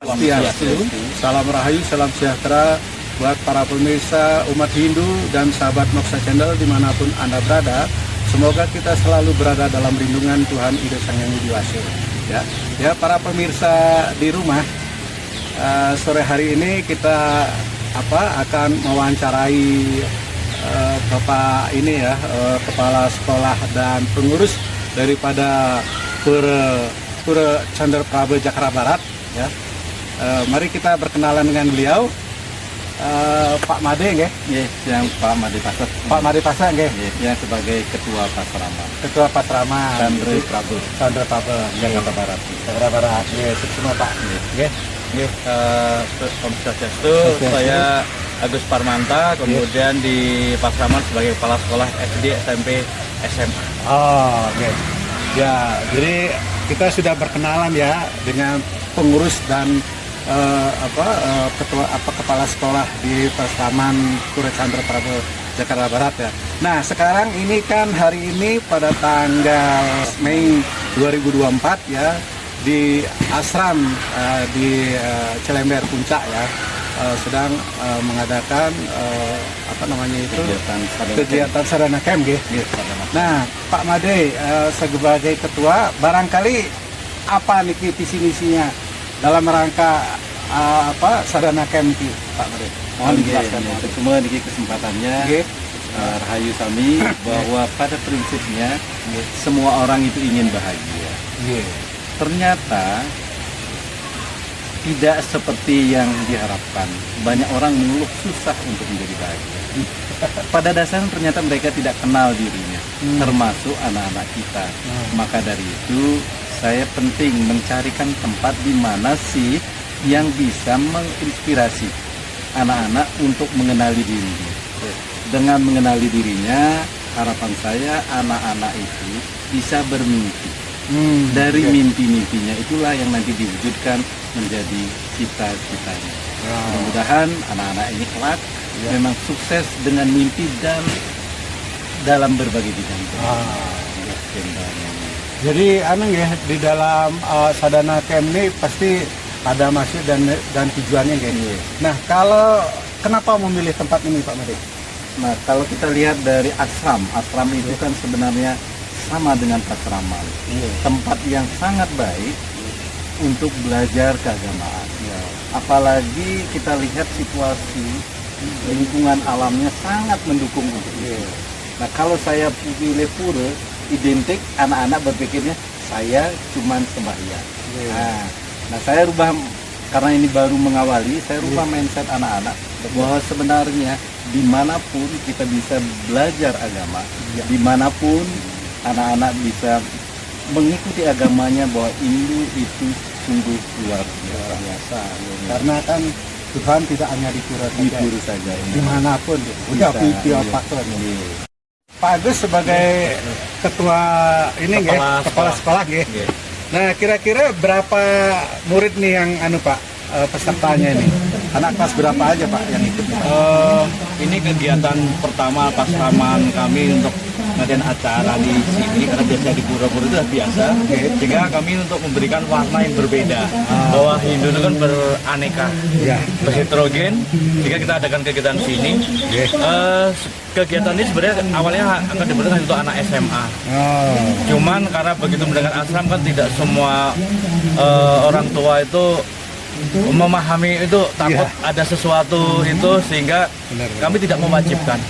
Swastiastu. Salam Rahayu, salam sejahtera buat para pemirsa umat Hindu dan sahabat Moksa Channel dimanapun Anda berada. Semoga kita selalu berada dalam lindungan Tuhan Ida Sang Hyang Widi Wasil. Ya, para pemirsa di rumah, sore hari ini kita akan mewawancarai Bapak ini ya, Kepala Sekolah dan Pengurus daripada Pura Chandra Prabha Jakarta Barat. Ya. Mari kita berkenalan dengan beliau, Pak Made, nggih. Yang Pak Made Pasar. Pak Made Pasar, nggih. Yang sebagai Ketua Pasrama. Ketua Pasrama. Chandra Prabha Jakarta Barat. Jakarta Barat. Nggih, semua Pak. Nggih. Om Swastiastu. Saya Agus Parmanta, kemudian di Pasraman sebagai Kepala Sekolah SD, SMP, SMA. Oh, oke. Ya, jadi kita sudah berkenalan ya dengan pengurus dan kepala sekolah di Pasraman Pura Chandra Prabha Jakarta Barat ya. Nah, sekarang ini kan hari ini pada tanggal Mei 2024 ya, di Asram di Cilember Puncak ya, sedang mengadakan kegiatan Sadana Camp gitu. Nah, Pak Made sebagai ketua, barangkali apa nih visi misinya dalam rangka Sadana Camp ini, Pak Made? Mohon dijelaskan. Semua di kesempatannya. Rahayu Sami bahwa pada prinsipnya semua orang itu ingin bahagia. Ternyata tidak seperti yang diharapkan. Banyak orang mengeluh susah untuk menjadi bahagia. Pada dasarnya ternyata mereka tidak kenal dirinya, termasuk anak-anak kita. Maka dari itu saya penting mencarikan tempat di mana sih yang bisa menginspirasi anak-anak untuk mengenali dirinya. Dengan mengenali dirinya, harapan saya anak-anak itu bisa bermimpi. Dari mimpi-mimpinya itulah yang nanti diwujudkan menjadi cita-citanya. Mudah-mudahan anak-anak ini kelak memang sukses dengan mimpi dan dalam berbagai bidang. Jadi ya, di dalam Sadana Camp ini pasti ada maksud dan tujuannya gitu. Nah, kalau kenapa memilih tempat ini, Pak Made? Nah, kalau kita lihat dari asram itu kan sebenarnya sama dengan pasraman. Tempat yang sangat baik untuk belajar keagamaan. Apalagi kita lihat situasi lingkungan alamnya sangat mendukung untuk itu. Nah, kalau saya pilih pura, identik anak-anak berpikirnya saya cuman sembahyang. Nah, saya rubah karena ini baru mengawali, saya rubah mindset anak-anak bahwa sebenarnya dimanapun kita bisa belajar agama, dimanapun anak-anak bisa mengikuti agamanya, bahwa Hindu itu sungguh luar biasa. Karena kan Tuhan tidak hanya di pura saja, dimanapun udah video faktor. Pak Agus sebagai ketua ini kepala sekolah gitu. Nah, kira-kira berapa murid nih yang Pak pesertanya ini? Anak kelas berapa aja Pak yang ikut? Ini kegiatan pertama Pasraman kami untuk ngadain acara di sini, karena biasa di pura-pura itu sudah biasa. Sehingga kami untuk memberikan warna yang berbeda, bahwa Hindu itu kan beraneka, berheterogen. Jika kita adakan kegiatan di sini, kegiatan ini sebenarnya awalnya akan diberikan untuk anak SMA. Cuman karena begitu mendengar asram kan tidak semua orang tua itu memahami itu, takut ada sesuatu itu, sehingga kami tidak mewajibkan.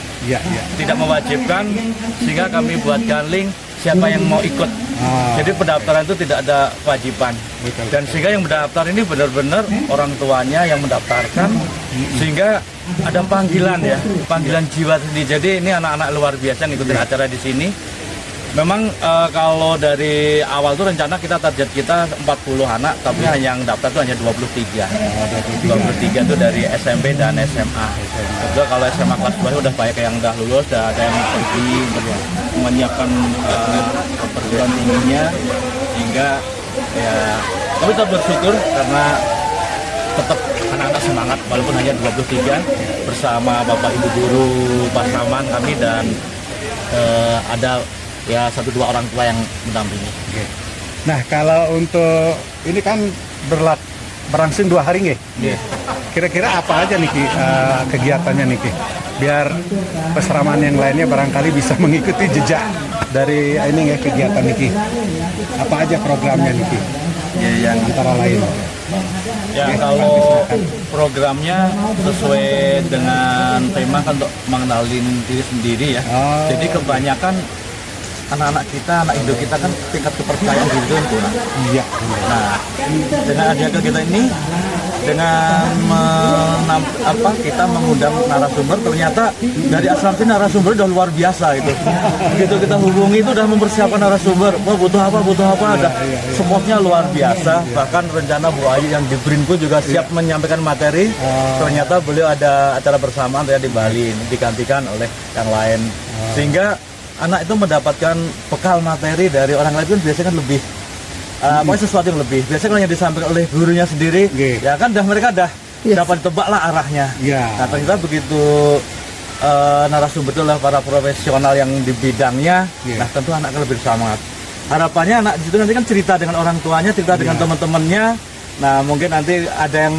Tidak mewajibkan, sehingga kami buatkan link siapa yang mau ikut. Jadi pendaftaran itu tidak ada kewajiban. Dan sehingga yang mendaftar ini benar-benar orang tuanya yang mendaftarkan, sehingga ada panggilan panggilan jiwa sendiri. Jadi ini anak-anak luar biasa yang ikutin acara di sini. Memang kalau dari awal tuh rencana target kita 40 anak, tapi yang daftar tuh hanya 23. 23 itu dari SMP dan SMA. Juga kalau SMA kelas 2 udah banyak yang udah lulus, udah ada yang pergi menyiapkan perguruan tingginya, hingga ya kami tetap bersyukur karena tetap anak-anak semangat walaupun hanya 23 bersama Bapak Ibu guru Pasraman kami, dan ada ya 1-2 orang tua yang mendampingi. Nah, kalau untuk ini kan berlangsung 2 hari nggih. Nggih. Kira-kira apa aja niki kegiatannya niki? Biar peseraman yang lainnya barangkali bisa mengikuti jejak dari ini ya kegiatan niki. Apa aja programnya niki? Ya, yang Antara lain. Ya kalau programnya sesuai dengan tema kan untuk mengenalin diri sendiri ya. Oh. Jadi kebanyakan anak-anak kita, anak Indo kita kan tingkat kepercayaan diri itu kan kurang. Iya. Nah, dengan adanya kegiatan ini, dengan kita mengundang narasumber, ternyata dari Asram ini narasumber udah luar biasa gitu. Begitu kita hubungi itu udah mempersiapkan narasumber, wah butuh apa, ada supportnya luar biasa. Bahkan rencana Bu Ayu yang di BRIN pun juga siap menyampaikan materi. Ternyata beliau ada acara bersamaan ya di Bali, digantikan oleh yang lain. Sehingga anak itu mendapatkan bekal materi dari orang lain kan biasanya kan lebih pokoknya sesuatu yang lebih. Biasanya kalau yang disampaikan oleh gurunya sendiri, ya kan mereka dapat tebak lah arahnya. Nah ternyata begitu narasumber itu adalah para profesional yang di bidangnya, nah tentu anak akan lebih semangat. Harapannya anak di situ nanti kan cerita dengan orang tuanya, cerita dengan teman-temannya. Nah mungkin nanti ada yang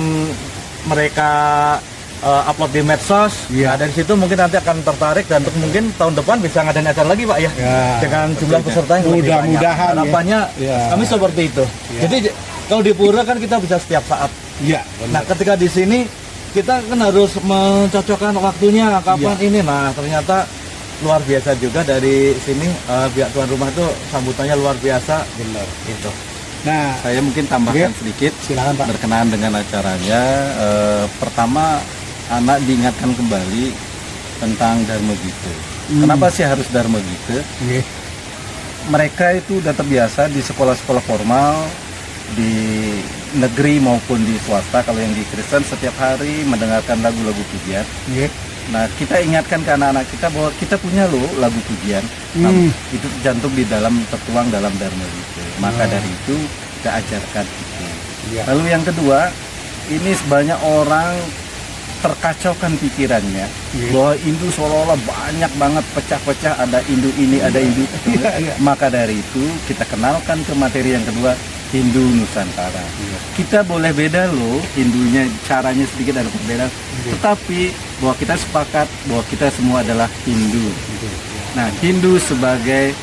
mereka upload di medsos. Nah, dari situ mungkin nanti akan tertarik dan untuk mungkin tahun depan bisa ngadain acara lagi Pak ya. Dengan jumlah peserta yang lebih banyak. Mudah-mudahan harapannya kami seperti itu. Jadi kalau di pura kan kita bisa setiap saat. Nah ketika di sini kita kan harus mencocokkan waktunya kapan ini. Nah ternyata luar biasa juga dari sini pihak tuan rumah itu sambutannya luar biasa. Benar. Gitu. Nah, saya mungkin tambahkan sedikit. Silakan Pak. Berkenaan dengan acaranya, pertama anak diingatkan kembali tentang Dharma Gita. Kenapa sih harus Dharma Gita? Mereka itu udah terbiasa di sekolah-sekolah formal, di negeri maupun di swasta. Kalau yang di Kristen setiap hari mendengarkan lagu-lagu pujian. Nah, kita ingatkan ke anak-anak kita bahwa kita punya loh lagu pujian. Itu tercantum di dalam, tertuang dalam Dharma Gita. Maka dari itu kita ajarkan itu. Lalu yang kedua, ini banyak orang terkacaukan pikirannya bahwa Hindu seolah-olah banyak banget pecah-pecah, ada Hindu ini, ada Hindu itu. Maka dari itu kita kenalkan ke materi yang kedua, Hindu Nusantara. Kita boleh beda loh, Hindunya caranya sedikit ada perbedaan, tetapi bahwa kita sepakat bahwa kita semua adalah Hindu. Nah, Hindu sebagai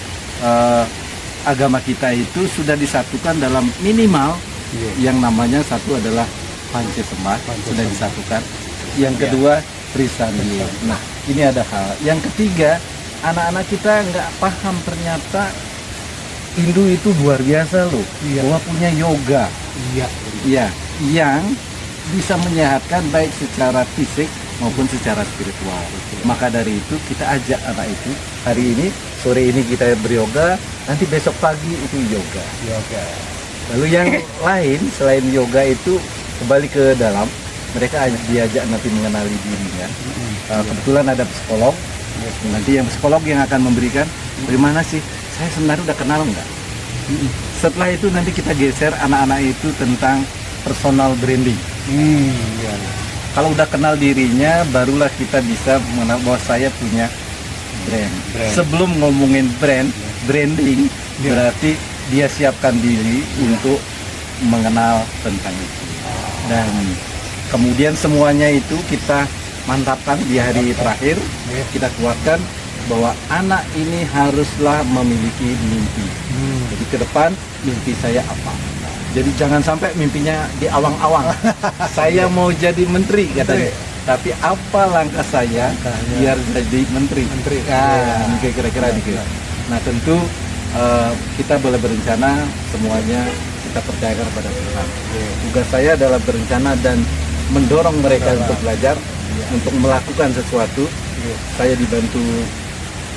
agama kita itu sudah disatukan dalam minimal yang namanya satu adalah Pancasembah, sudah disatukan. Yang kedua Trisandya. Nah, ini ada hal. Yang ketiga, anak-anak kita nggak paham ternyata Hindu itu luar biasa loh, bahwa punya yoga, yang bisa menyehatkan baik secara fisik maupun secara spiritual. Maka dari itu kita ajak anak itu hari ini, sore ini kita beryoga, nanti besok pagi itu yoga. Lalu yang lain selain yoga itu kembali ke dalam, mereka diajak nanti mengenali dirinya. Kebetulan ada psikolog, nanti yang psikolog yang akan memberikan bagaimana sih saya sebenarnya udah kenal nggak. Setelah itu nanti kita geser anak-anak itu tentang personal branding. Kalau udah kenal dirinya, barulah kita bisa mengenal bahwa saya punya brand. Sebelum ngomongin branding, berarti dia siapkan diri untuk mengenal tentang itu. Dan kemudian semuanya itu kita mantapkan di hari terakhir, kita kuatkan bahwa anak ini haruslah memiliki mimpi. Jadi ke depan mimpi saya apa? Jadi jangan sampai mimpinya di awang-awang. Saya mau jadi menteri katanya. Tapi apa langkah saya biar jadi menteri? Nah, kira-kira gitu. Nah tentu kita boleh berencana, semuanya kita percayakan kepada Tuhan. Tugas saya adalah berencana dan mendorong mereka untuk belajar, untuk melakukan sesuatu. Saya dibantu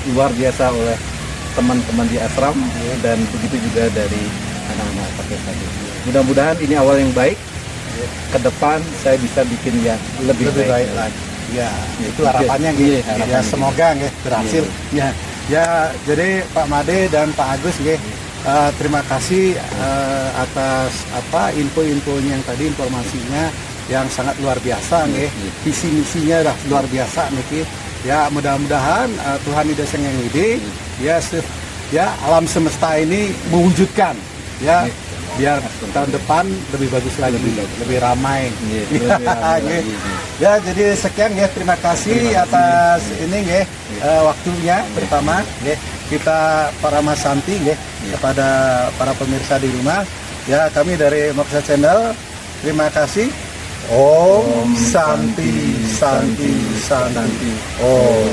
luar biasa oleh teman-teman di Asram dan begitu juga dari anak-anak pakai tadi. Mudah-mudahan ini awal yang baik. Ke depan saya bisa bikin yang lebih baik lagi. Ya, itu harapannya gitu. Ya, semoga berhasil. Ya, jadi Pak Made dan Pak Agus terima kasih atas info-infonya yang tadi, informasinya yang sangat luar biasa visi misinya luar biasa ya. Mudah-mudahan Tuhan Ida Sang Yang Widi ya alam semesta ini mewujudkan ya biar tahun depan lebih bagus lagi, lebih ramai. Ya, jadi sekian ya, terima kasih atas ini ya, waktunya pertama ya, kita para Mas Santi ya, kepada para pemirsa di rumah ya, kami dari Moksa Channel terima kasih. Om Santi Santi Santi. Oh.